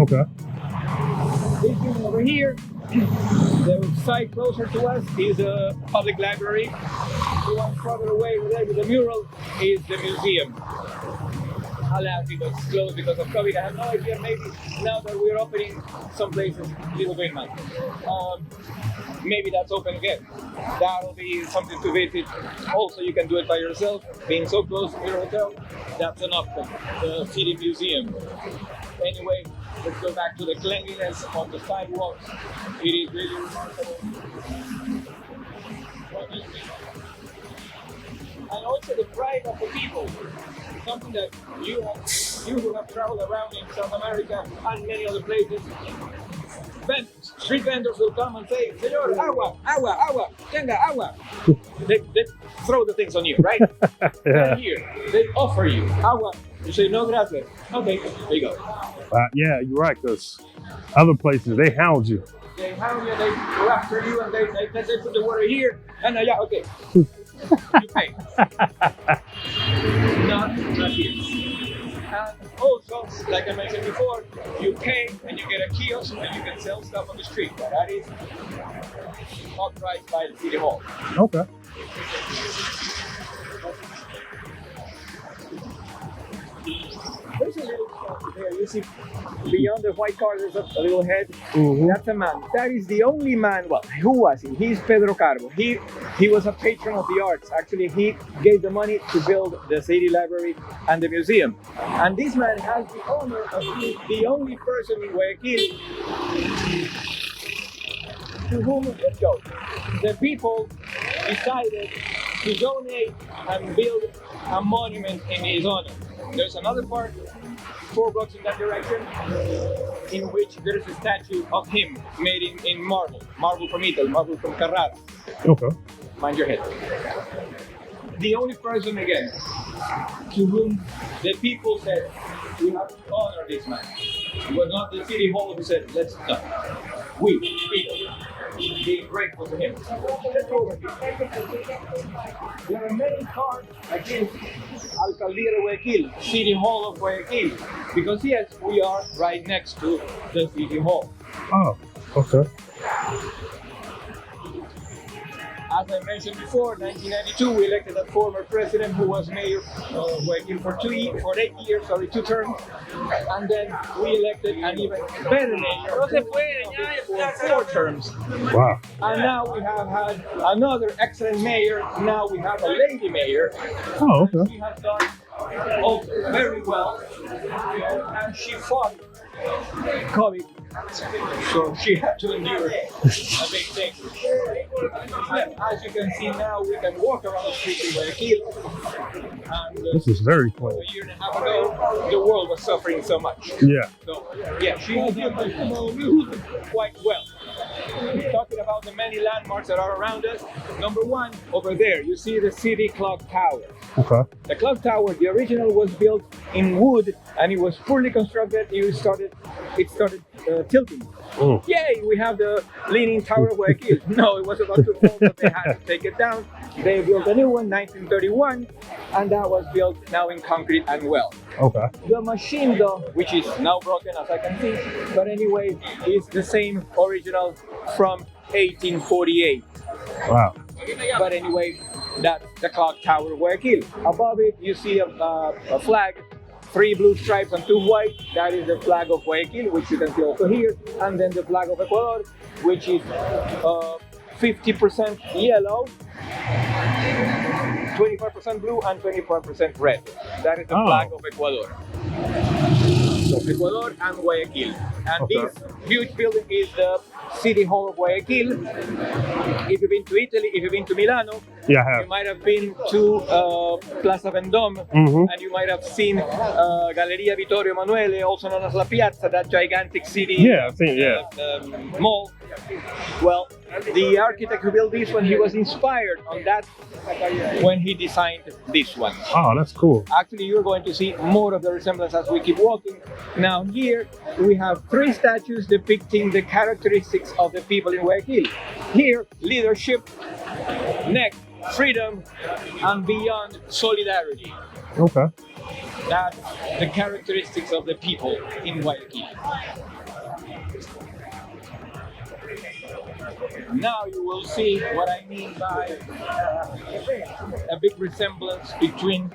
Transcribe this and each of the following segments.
Okay. This one over here, the side closer to us is a public library. The one further away over there with the mural is the museum. Alas, it was closed because of COVID. I have no idea, maybe now that we're opening some places a little bit now. Maybe that's open again. That'll be something to visit. Also, you can do it by yourself. Being so close to your hotel, that's an option. The city museum. Anyway, let's go back to the cleanliness of the sidewalks. It is really remarkable. And also the pride of the people. Something that you who have traveled around in South America and many other places, street vendors will come and say, "Señor, agua, agua, agua, tenga agua." They throw the things on you, right? Yeah. And here, they offer you agua. You say, "No, gracias." Okay, there you go. Yeah, you're right, because other places, they hound you. They hound you, they go after you, and they put the water here, and yeah, okay. You pay. Not here. And also, like I mentioned before, you pay and you get a kiosk and you can sell stuff on the street. That is authorized by the city hall. Okay. There's a little statue there. You see, beyond the white car, there's a little head. Mm-hmm. That's a man. That is the only man. Well, who was he? He's Pedro Carbo. He was a patron of the arts. Actually, he gave the money to build the city library and the museum. And this man has the honor of being the only person in Guayaquil to whom, let's go, the people decided to donate and build a monument in his honor. There's another part, 4 blocks in that direction, in which there is a statue of him made in marble. Marble from Italy, marble from Carrara. Okay. Mind your head. The only person, again, to whom the people said, we have to honor this man. It was not the city hall who said, let's not. We, people, being grateful to him. Let's go over here. There are many cards against Alcaldía de Guayaquil, City Hall of Guayaquil, because yes, we are right next to the City Hall. Oh, okay. As I mentioned before, 1992, we elected a former president who was mayor of Guayaquil for 8 years, 2 terms. And then we elected an even better mayor for 4 terms. Wow. And now we have had another excellent mayor. Now we have a lady mayor. Oh, okay. She has done also very well. And she fought COVID, so she had to endure a big thing. As you can see now, we can walk around the street in Guayaquil. And This is very cool. a year and a half ago, the world was suffering so much. Yeah. So, yeah, she has done quite well. Talking about the many landmarks that are around us, number 1, over there, you see the city clock tower. Okay. The clock tower, the original, was built in wood and it was fully constructed. It started tilting. Mm. Yay, we have the Leaning Tower of Guayaquil. No, it was about to fall, but they had to take it down. They built a new one, 1931, and that was built now in concrete and well. Okay. The machine, though, which is now broken as I can see, but anyway, is the same original from 1848. Wow. But anyway, that's the clock tower of Guayaquil. Above it, you see a flag, 3 blue stripes and 2 white. That is the flag of Guayaquil, which you can see also here. And then the flag of Ecuador, which is 50% yellow, 25% blue, and 25% red. That is the flag of Ecuador. So Ecuador and Guayaquil. And this huge building is the City Hall of Guayaquil. If you've been to Italy, if you've been to Milano, Yeah, I have. you might have been to Plaza Vendôme, and you might have seen Galleria Vittorio Emanuele, also known as La Piazza, that gigantic city Yeah, I've seen it, mall. Well, the architect who built this one, he was inspired on that when he designed this one. Oh, that's cool. Actually, you're going to see more of the resemblance as we keep walking. Now here, we have 3 statues depicting the characteristics of the people in Guayaquil. Here, leadership, next, freedom, and beyond, solidarity. Okay. That's the characteristics of the people in Waikiki. Now you will see what I mean by a big resemblance between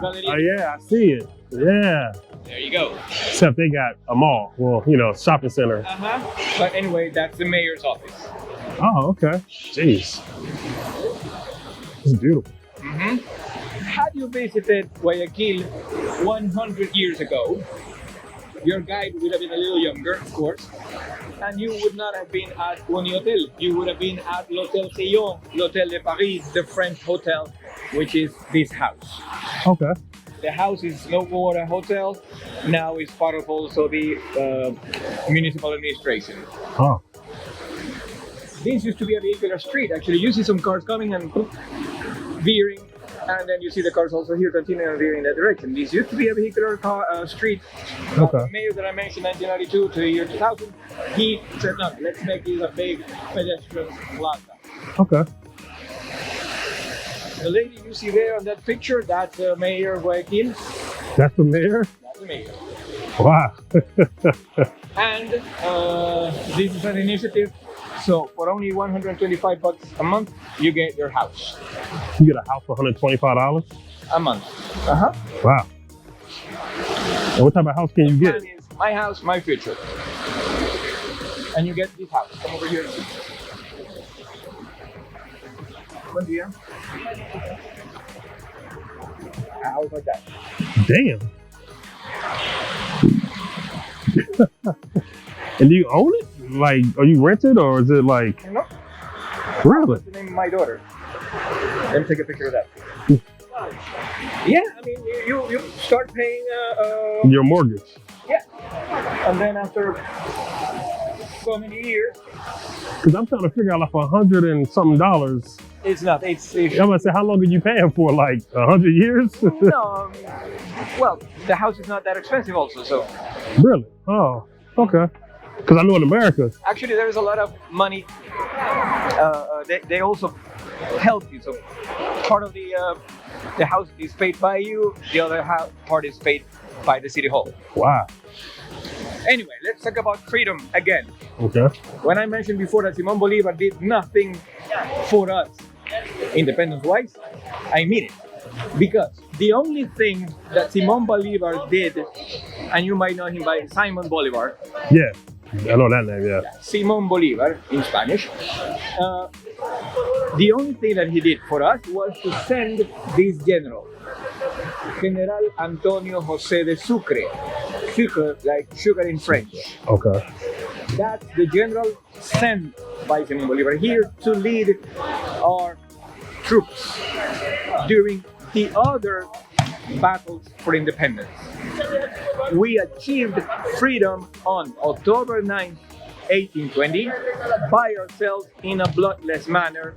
Galeria. Oh yeah, I see it. Yeah. There you go. Except they got a mall. Well, shopping center. But anyway, that's the mayor's office. Oh, okay. Jeez. It's beautiful. Had you visited Guayaquil 100 years ago, your guide would have been a little younger, of course, and you would not have been at un hotel. You would have been at l'Hôtel Seyon, l'Hôtel de Paris, the French hotel, which is this house. Okay. The house is no more a hotel. Now it's part of also the municipal administration. Oh. This used to be a vehicular street. Actually, you see some cars coming and veering, and then you see the cars also here continuing and veering in that direction. This used to be a vehicular street. Okay. The mayor that I mentioned, 1992 to the year 2000, he said, no, let's make this a big pedestrian plaza. Okay. The lady you see there on that picture, that's the mayor of Guayaquil. That's the mayor? That's the mayor. Wow. And this is an initiative. So for only $125 a month, you get your house. You get a house for $125? A month. Wow. And what type of house can you get? Mine is my house, my future. And you get this house. Come over here and see. Buen día. A house like that. Damn. And do you own it? Like, are you rented or is it like? No. Really? What's the name of my daughter? Let me take a picture of that. Yeah, I mean, you start paying. Your mortgage. Yeah. And then after so many years. Because I'm trying to figure out like $100 and something. It's not. It's I'm gonna say, how long are you paying for? Like 100 years? No. Well, the house is not that expensive, also. So. Really? Oh, okay. Because I know in America. Actually, there is a lot of money. They also help you. So part of the house is paid by you. The other part is paid by the city hall. Wow. Anyway, let's talk about freedom again. Okay. When I mentioned before that Simón Bolívar did nothing for us, independence-wise, I mean it. Because the only thing that Simón Bolívar did, and you might know him by Simon Bolivar. Yeah, I know that name, yeah. Simón Bolívar in Spanish. The only thing that he did for us was to send this general, General Antonio José de Sucre. Sucre, like sugar in French. Okay. That's the general sent by Simón Bolívar here to lead our troops during the other battles for independence. We achieved freedom on October 9th, 1820 by ourselves in a bloodless manner,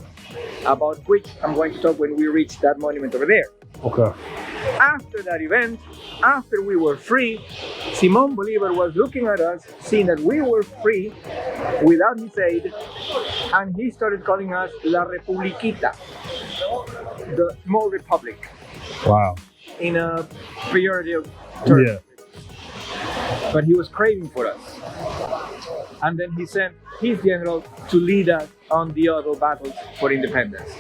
about which I'm going to talk when we reach that monument over there. Okay. After that event, after we were free, Simón Bolívar was looking at us, seeing that we were free without his aid, and he started calling us La Republiquita, the small republic. Wow. In a pejorative term. Yeah. But he was craving for us. And then he sent his general to lead us on the other battles for independence.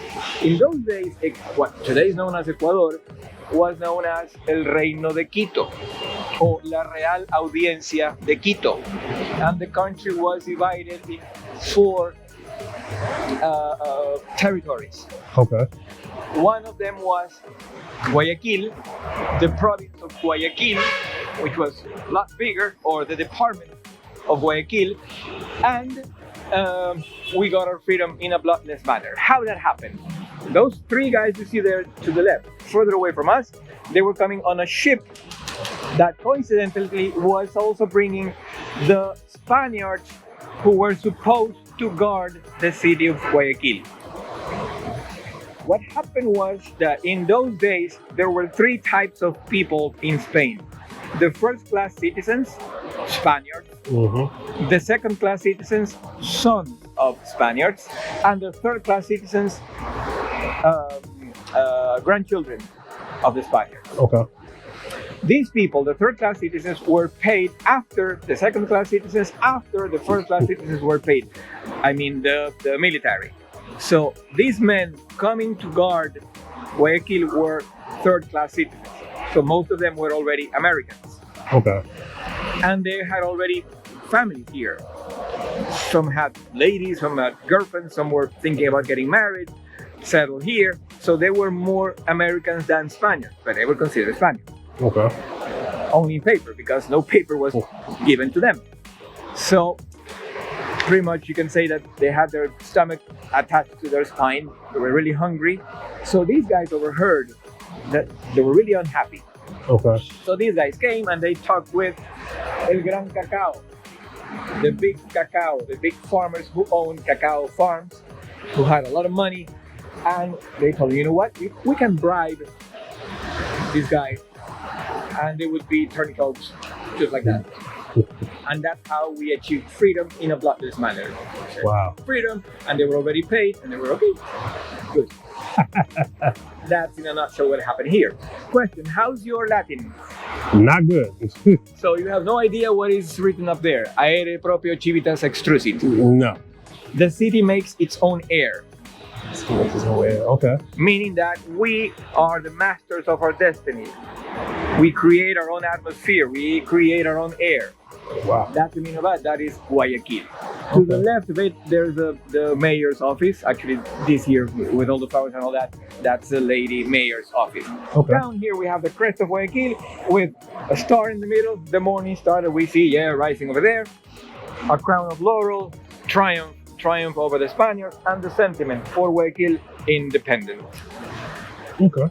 In those days, what today is known as Ecuador was known as El Reino de Quito, or La Real Audiencia de Quito. And the country was divided in 4 territories. Okay. One of them was Guayaquil, the province of Guayaquil, which was a lot bigger, or the department of Guayaquil, and we got our freedom in a bloodless manner. How that happened? Those 3 guys you see there to the left, further away from us, they were coming on a ship that coincidentally was also bringing the Spaniards who were supposed to guard the city of Guayaquil. What happened was that in those days, there were 3 types of people in Spain. The first class citizens, Spaniards. Mm-hmm. The second class citizens, sons of Spaniards. And the third class citizens, grandchildren of the Spaniards. Okay. These people, the third-class citizens, were paid after the second-class citizens, after the first-class citizens were paid. I mean, the military. So these men coming to guard Guayaquil were third-class citizens. So most of them were already Americans. Okay. And they had already families here. Some had ladies, some had girlfriends, some were thinking about getting married, settled here. So they were more Americans than Spaniards, but they were considered Spaniards. Okay. Only in paper, because no paper was given to them. So pretty much you can say that they had their stomach attached to their spine. They were really hungry. So these guys overheard that they were really unhappy. Okay. So these guys came and they talked with El Gran Cacao, the big farmers who owned cacao farms, who had a lot of money. And they told them, you know what, we can bribe these guys and they would be turncoats just like that. And that's how we achieved freedom in a bloodless manner. Wow. Freedom, and they were already paid, and they were okay. Good. That's in a nutshell what happened here. Question, how's your Latin? Not good. So you have no idea what is written up there. Aere proprio civitas extrusit. No. The city makes its own air. Okay. Meaning that we are the masters of our destiny. We create our own atmosphere. We create our own air. Wow. That's the meaning of that. That is Guayaquil. To the left of it, there's the mayor's office. Actually, this year, with all the flowers and all that, that's the lady mayor's office. Okay. Down here, we have the crest of Guayaquil with a star in the middle, the morning star that we see, rising over there. A crown of laurel, triumph over the Spaniards, and the sentiment for Guayaquil, independent. Okay.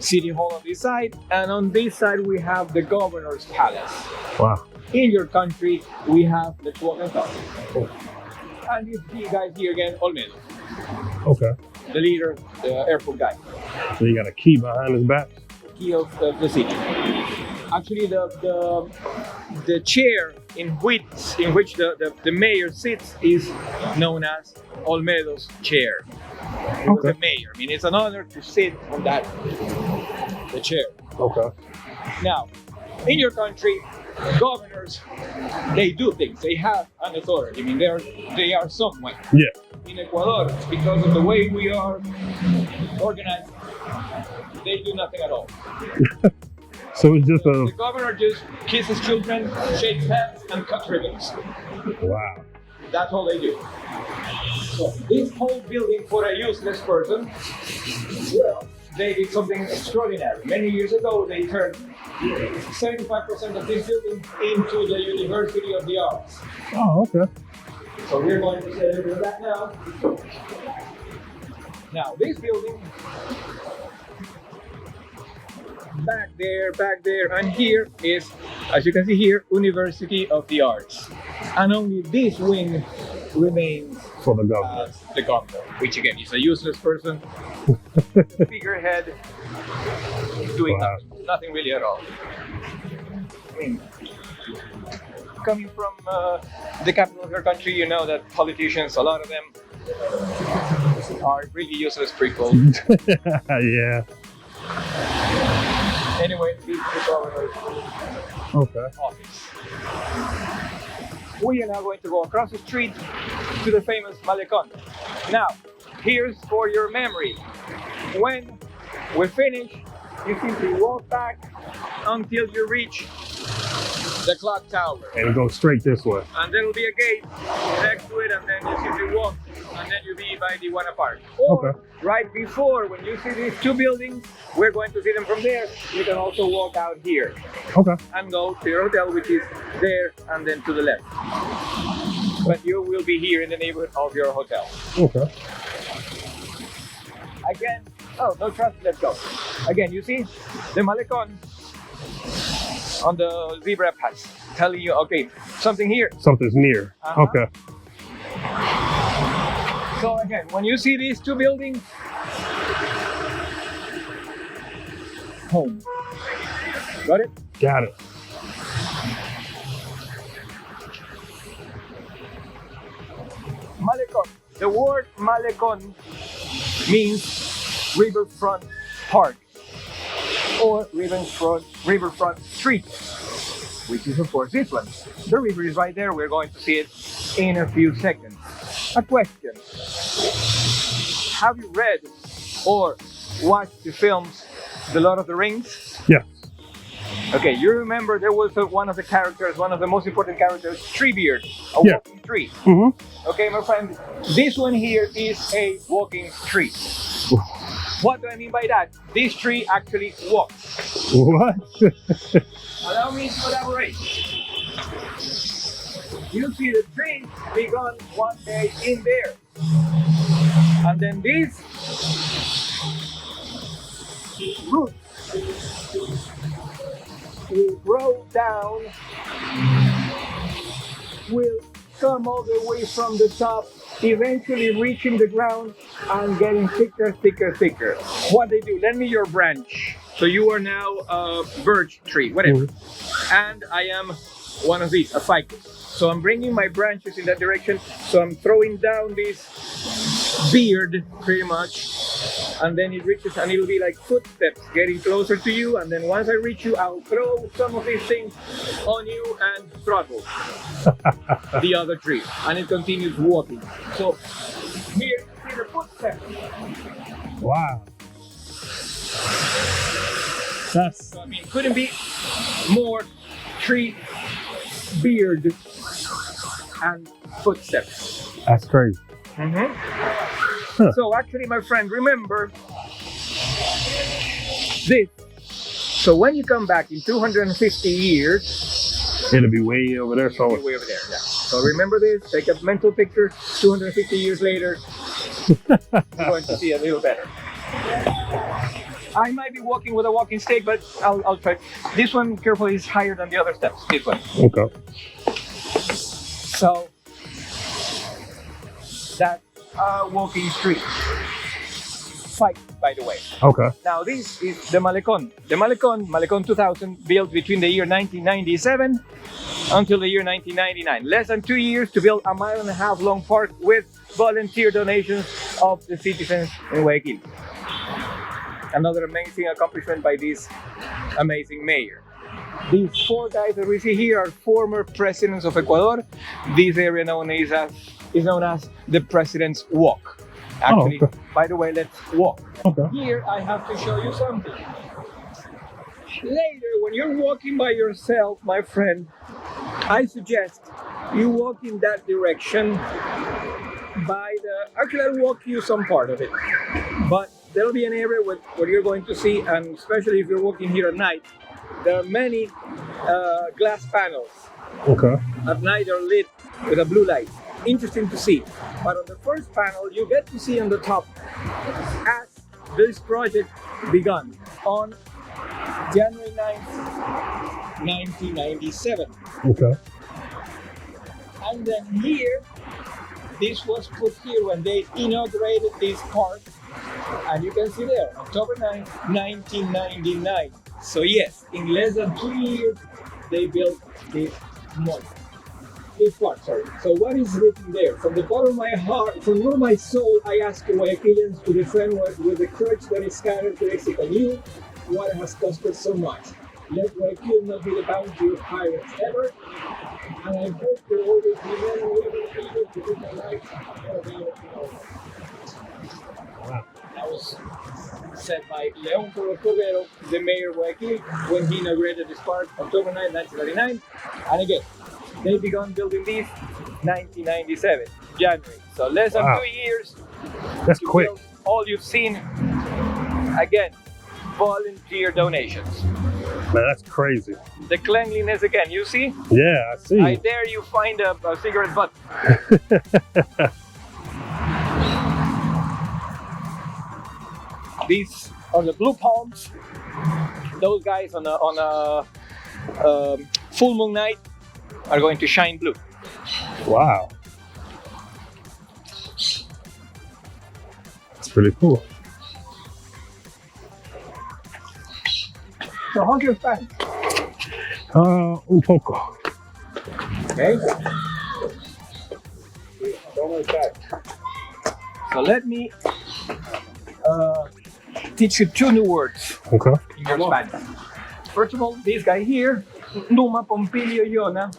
City Hall on this side, and on this side we have the governor's palace. Wow. In your country, we have the Town. And these guys here again, Olmedo. Okay. The leader, the airport guy. So you got a key behind his back? The key of the city. Actually, the chair in which the mayor sits is known as Olmedo's chair. He was the mayor. I mean, it's an honor to sit on the chair. Okay. Now, in your country, governors, they do things. They have an authority. I mean, they are someone. Yeah. In Ecuador, because of the way we are organized, they do nothing at all. So it's just The governor just kisses children, shakes hands, and cuts ribbons. Wow. That's all they do. So this whole building for a useless person, well, they did something extraordinary. Many years ago, they turned 75% of this building into the University of the Arts. Oh, okay. So we're going to say a little bit of that now. Now, this building, back there, and here is, as you can see here, University of the Arts. And only this wing remains For the governor. as the governor, which again is a useless person, figurehead, doing nothing really at all. I mean, coming from the capital of your country, you know that politicians, a lot of them, are really useless people. Yeah. Anyway, this is the governor's office. We are now going to go across the street to the famous Malecon. Now, here's for your memory. When we finish, you simply walk back until you reach the clock tower. And go straight this way. And there will be a gate next to it, and then you simply walk, and then you'll be by the Iguana Park. Or right before, when you see these two buildings, we're going to see them from there. You can also walk out here. Okay. And go to your hotel, which is there, and then to the left. But you will be here in the neighborhood of your hotel. Okay. Again, no traffic, let's go. Again, you see the Malecon on the zebra patch, telling you, okay, something here. Something's near. Okay. So again, when you see these two buildings, home. Got it? Got it. Malecon. The word Malecon means riverfront park. or riverfront street, which is of course this one. The river is right there. We're going to see it in a few seconds. A question: have you read or watched the films The Lord of the Rings? Yeah. Okay, you remember there was one of the characters, one of the most important characters, Treebeard, a Yeah. walking tree. Mm-hmm. Okay, my friend, this one here is a walking tree. What do I mean by that? This tree actually walks. What? Allow me to elaborate. You see the tree begun one day in there. And then these roots will grow down, will come all the way from the top, eventually reaching the ground and getting thicker, thicker, thicker. What they do, lend me your branch. So you are now a birch tree, whatever. And I am one of these, a ficus. So I'm bringing my branches in that direction. So I'm throwing down this beard pretty much. And then it reaches and it'll be like footsteps getting closer to you. And then once I reach you, I'll throw some of these things on you and throttle the other tree. And it continues walking. So here, see the footsteps. Wow. That's So, I mean, couldn't be more tree, beard, and footsteps. that's crazy. Mm-hmm. So actually, my friend, remember this. So when you come back in 250 years, It'll be way over there. you'll So be way over there. Yeah. So remember this. Take a mental picture. 250 years later, you're going to see a little better. I might be walking with a walking stick, but I'll try. This one, carefully, is higher than the other steps. This one. okay. So that walking street. Fight, by the way. Okay. Now this is the Malecon. The Malecon 2000, built between the year 1997 until the year 1999. Less than 2 years to build a 1.5 mile long park with volunteer donations of the citizens in Waikiki. Another amazing accomplishment by this amazing mayor. These 4 guys that we see here are former presidents of Ecuador. This area is known as the President's Walk. Actually, okay. by the way, let's walk. Okay. Here I have to show you something. Later, when you're walking by yourself, my friend, I suggest you walk in that direction actually I'll walk you some part of it. But there'll be an area where you're going to see, and especially if you're walking here at night, there are many glass panels. Okay. At night they're lit with a blue light. Interesting to see. But on the first panel, you get to see on the top as this project began on January 9th, 1997. Okay. And then here, this was put here when they inaugurated this park. And you can see there, October 9th, 1999. So yes, in less than 2 years, they built this park. So what is written there? From the bottom of my heart, from all my soul, I ask the Guayaquilians to defend with the courage that is scattered to exit anew what has costed so much. Let Guayaquil not be the bounty of pirates ever, and I hope there will always be men and women able to put their lives for the That was said by León Cordero, the mayor of Waikiki, when he inaugurated this park, October 9, 1999. And again, they began building these 1997, January. So less than 2 years. That's quick. All you've seen, again, volunteer donations. Man, that's crazy. The cleanliness again, you see? Yeah, I see. I dare you find a cigarette butt. These are the blue palms. Those guys on a full moon night are going to shine blue. Wow. It's pretty cool. So how's your Spanish? Un poco. Okay. So let me teach you two new words Okay. in your Spanish. First of all, this guy here, Numa Pompilio Yona,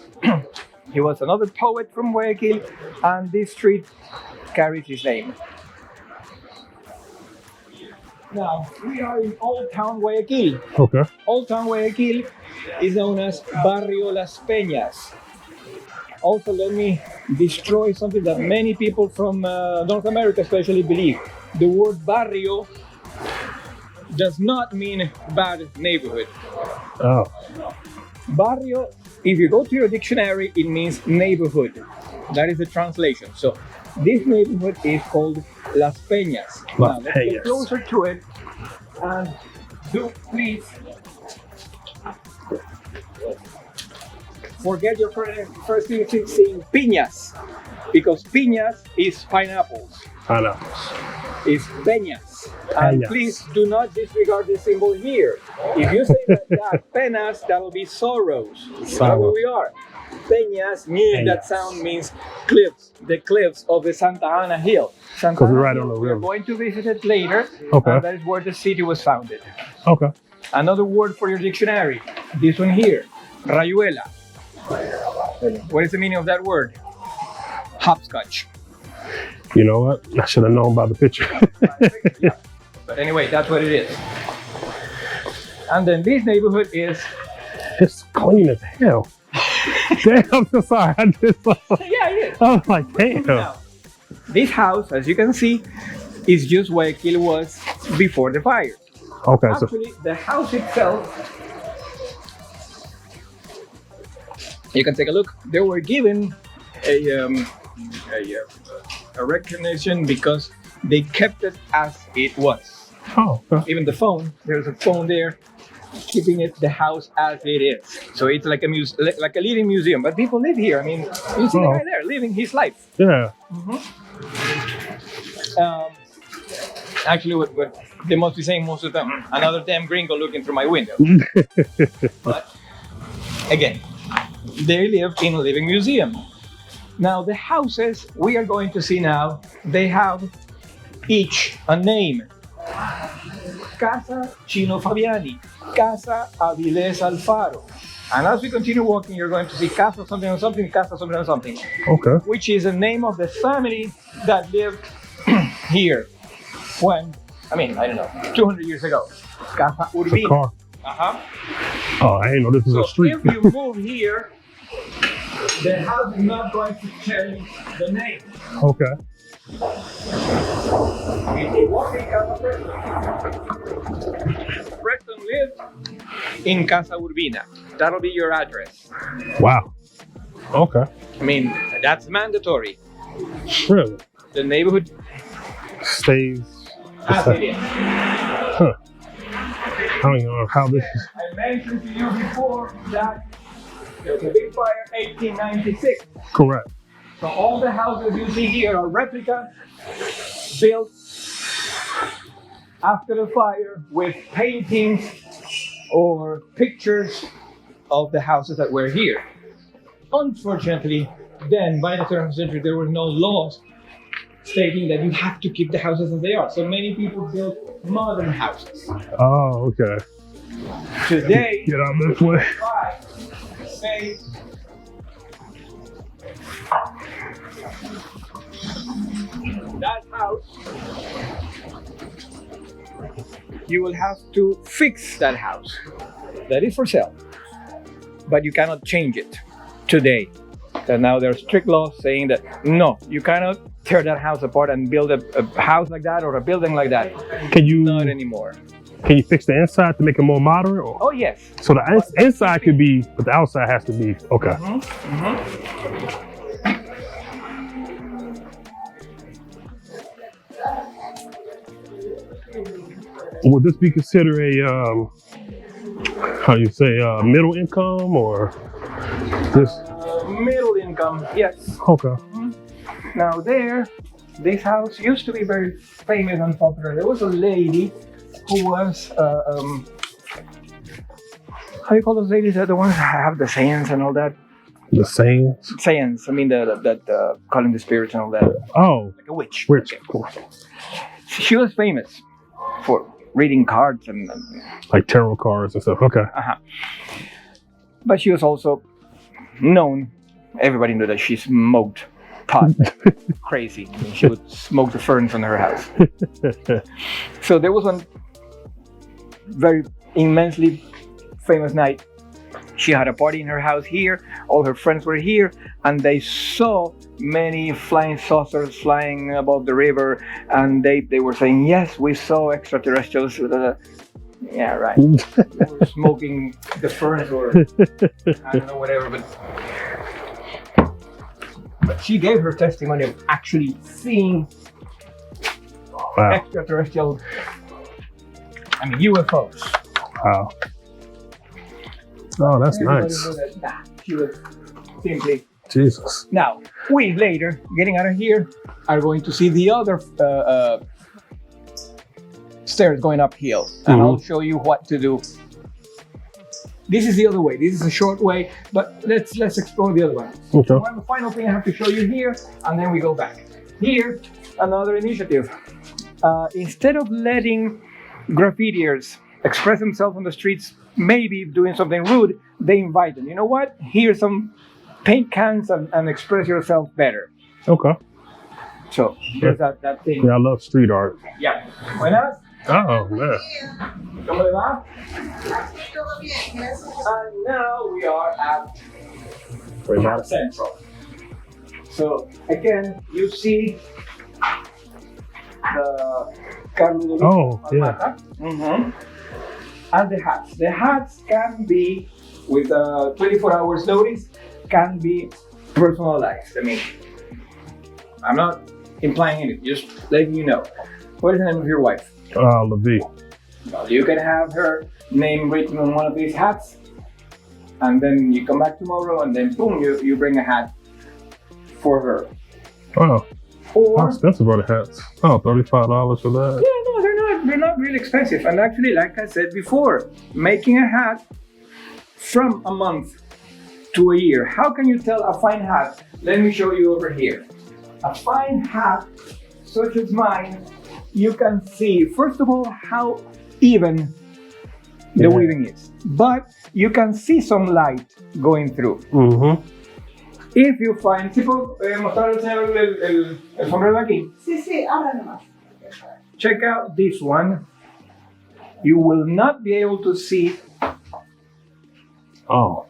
he was another poet from Guayaquil, and this street carries his name. Now, we are in Old Town Guayaquil. Okay. Old Town Guayaquil is known as Barrio Las Peñas. Also, let me destroy something that many people from North America especially believe. The word barrio does not mean bad neighborhood. Oh. Barrio, if you go to your dictionary, it means neighborhood. That is the translation. So this neighborhood is called Las Peñas. Las Now, let's get Peñas. closer to it, and do please forget your first thing saying piñas, because piñas is pineapples. Pineapples. Is peñas. And Peñas. please do not disregard the symbol here. If you say that penas, that'll be sorrows. That's where we are. Peñas, that sound means cliffs, the cliffs of the Santa Ana Hill. Santa Because we're Ana right on Hill, the we're river. going to visit it later. Okay. And that is where the city was founded. Okay. Another word for your dictionary. This one here, rayuela. What is the meaning of that word? Hopscotch. You know what? I should have known about the picture. Yeah. But anyway, that's what it is. And then this neighborhood is... It's clean as hell. Damn, I'm so sorry. I Yeah, it is. was like, damn. Now, this house, as you can see, is just Guayaquil was before the fire. Okay, so Actually, the house itself, you can take a look. They were given a recognition because they kept it as it was. oh, okay. Even the phone, there's a phone there, keeping it the house as it is. So it's like like a living museum. But people live here. I mean, you see the guy there living his life. Yeah. Actually, what they must be saying most of the time, another damn gringo looking through my window. But again, they live in a living museum. Now, the houses we are going to see now, they have each a name. Casa Chino Fabiani, Casa Avilés Alfaro. And as we continue walking, you're going to see Casa something or something, Casa something or something, Okay. which is the name of the family that lived here when, I don't know, 200 years ago. Casa It's a Urbina. car. Uh-huh. Oh, I didn't know this was So a street. if you move here, the house is not going to change the name. Okay. If you walk in Casa Preston lived in Casa Urbina. That'll be your address. Wow. Okay. That's mandatory. Really? The neighborhood Stays. as it is. Huh. I don't even know how this is. I mentioned to you before that there was a big fire 1896. Correct. So all the houses you see here are replica built after the fire with paintings or pictures of the houses that were here. Unfortunately, then by the turn of the century, there were no laws stating that you have to keep the houses as they are. So many people built modern houses. Oh, okay. Today, Get out this way. say that house, you will have to fix that house. That is for sale, but you cannot change it today. And now there are strict laws saying that no, you cannot tear that house apart and build a house like that or a building like that. Can you Not anymore. Can you fix the inside to make it more modern? Or? Oh yes. So the inside could be, but the outside has to be okay. Would this be considered a how you say middle income or this? Middle income, yes. Okay. Now this house used to be very famous and popular. There was a lady who was, how do you call those ladies? The ones that have the sayings and all that? The sayings. Sayings, that calling the spirits and all that. Oh, Like a witch. which Okay. of course. She was famous for reading cards and Like tarot cards and stuff. Okay. but she was also known. Everybody knew that she smoked pot. Crazy. I mean, she would smoke the ferns on her house. So there was one very immensely famous night. She had a party in her house here. All her friends were here, and they saw many flying saucers flying above the river, and they were saying, "Yes, we saw extraterrestrials." Yeah, right. They were smoking the ferns, or I don't know, whatever. But she gave her testimony of actually seeing extraterrestrial, UFOs. Wow. Oh, that's Everybody nice. knew that she was simply. Jesus. Now, we later, getting out of here, are going to see the other stairs going uphill, and I'll show you what to do. This is the other way. This is a short way, but let's explore the other one. Okay. One final thing I have to show you here, and then we go back. Here, another initiative. Instead of letting graffitiers express themselves on the streets, maybe doing something rude, they invite them. You know what? Here's some paint cans and express yourself better. Okay. So there's that thing. Yeah, I love street art. Yeah. Buenas. Oh, man. ¿Cómo le va? And now we are at Central. So again, you see the Carlos. Oh, yeah. And the hats. The hats can be, with 24 hours notice, can be personalized. I mean, I'm not implying anything, just letting you know. What is the name of your wife? Levi. Well, you can have her name written on one of these hats, and then you come back tomorrow, and then boom, you bring a hat for her. Wow. How Or expensive are the hats? Oh, $35 for that? yeah, no, they're not really expensive. And actually, like I said before, making a hat from a month to a year. How can you tell a fine hat? Let me show you over here. A fine hat, such as mine, you can see, first of all, how even the weaving is. But you can see some light going through. If you find, tipo, mostrar al señor el sombrero aquí. Sí, ahora nomás. Check out this one. You will not be able to see. Oh.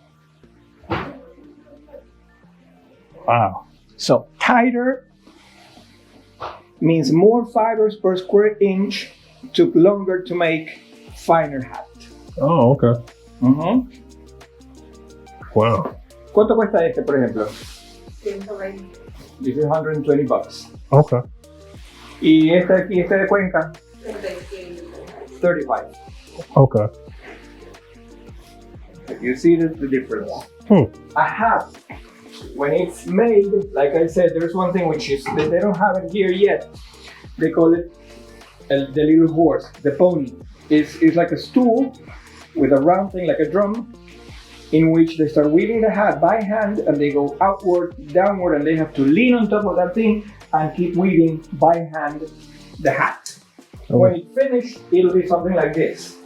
Wow. So tighter means more fibers per square inch, took longer to make, finer hat. Oh, okay. Wow. ¿Cuánto cuesta este, por ejemplo? 120. This is $120. Okay. Y este aquí, este de Cuenca, 35. Okay. You see the difference. A hat, when it's made, like I said, there's one thing which is, they don't have it here yet. They call it the little horse, the pony. It's like a stool with a round thing like a drum, in which they start weaving the hat by hand, and they go outward, downward, and they have to lean on top of that thing and keep weaving by hand the hat. When it's finished, it'll be something like this.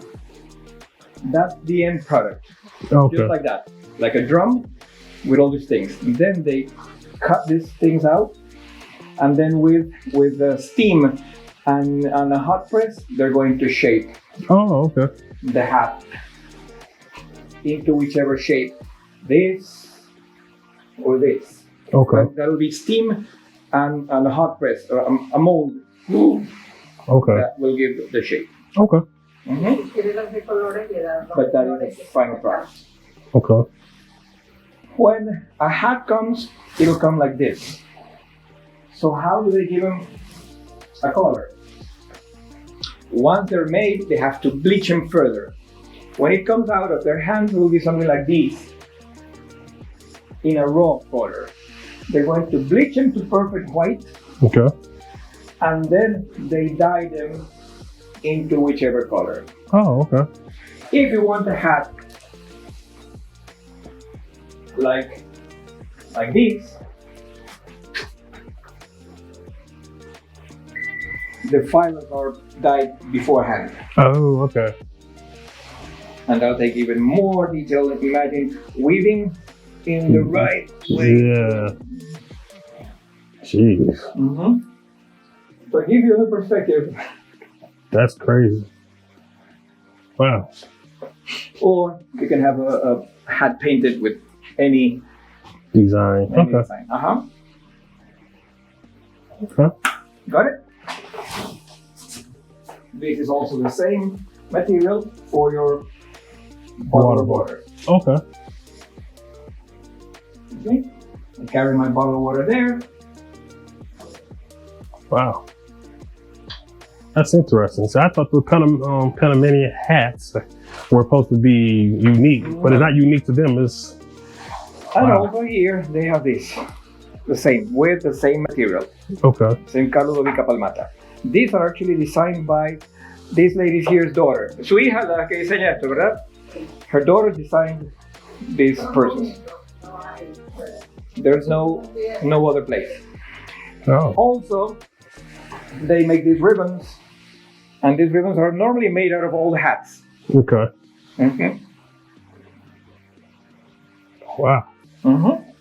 That's the end product. Okay. Just like that, like a drum with all these things. And then they cut these things out, and then with steam and a hot press, they're going to shape Oh, okay. the hat into whichever shape, this or this. Okay. That'll be steam and a hot press, or a mold Okay. that will give the shape. Okay. But that is the final product. Okay. When a hat comes, it'll come like this. So how do they give them a color? Once they're made, they have to bleach them further. When it comes out of their hands, it will be something like this, in a raw color. They're going to bleach them to perfect white, Okay. and then they dye them into whichever color. Oh, okay. If you want a hat like the fibers are dyed beforehand. Oh, okay. And that'll take even more detail. Imagine weaving in the right way. Yeah. Jeez. So it gives you a perspective. That's crazy. Wow. Or you can have a hat painted with any Design. Okay. design. Okay. Got it? This is also the same material for your bottle of water. Okay. Okay. I carry my bottle of water there. Wow. That's interesting. So I thought the Panamanian hats were supposed to be unique, but it's not unique to them. It's And wow. over here they have this, the same, with the same material, Okay. same Carlos Dovica Palmata. These are actually designed by this lady's here's daughter. Su hija, la que diseña esto, ¿verdad? Her daughter designed these purses. There's no other place. Oh. Also, they make these ribbons, and these ribbons are normally made out of old hats. Okay. Mm-hmm. Wow. Mm-hmm.